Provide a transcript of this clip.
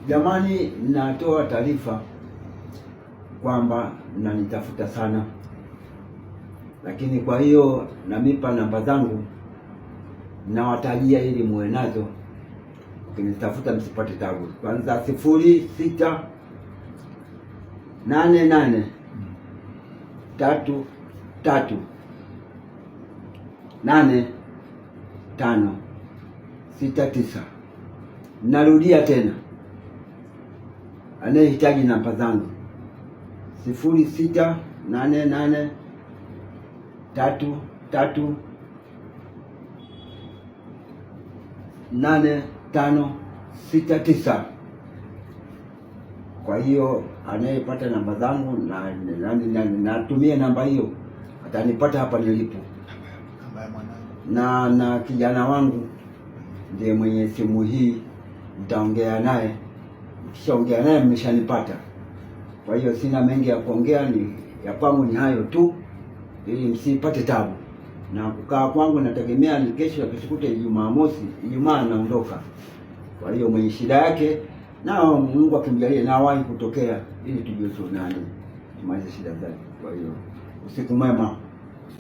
Jamani, natoa taarifa kwamba mnanitafuta sana, lakini kwa hiyo namipa namba zangu, nawatajia ili muwe nazo, ukinitafuta msipate tabu. Kwanza 0688 33 8569. Narudia tena, anayehitaji namba zangu 0688 33 8569. Kwa hiyo anayepata namba zangu natumie namba hiyo, atanipata hapa nilipo. Na kijana wangu ndiye mwenye simu hii, nitaongea naye. Ukishaongea naye mmeshanipata. Kwa hiyo sina mengi ya kuongea, ni ya kwangu ni hayo tu, ili msipate tabu. Na kukaa kwangu nategemea ni kesho ya kusikute Jumamosi, Ijumaa naondoka. Kwa hiyo mwenye shida yake na Mungu akimjalia na wahi kutokea, ili tujue tuonane tumalize shida zake. Kwa hiyo usiku mwema.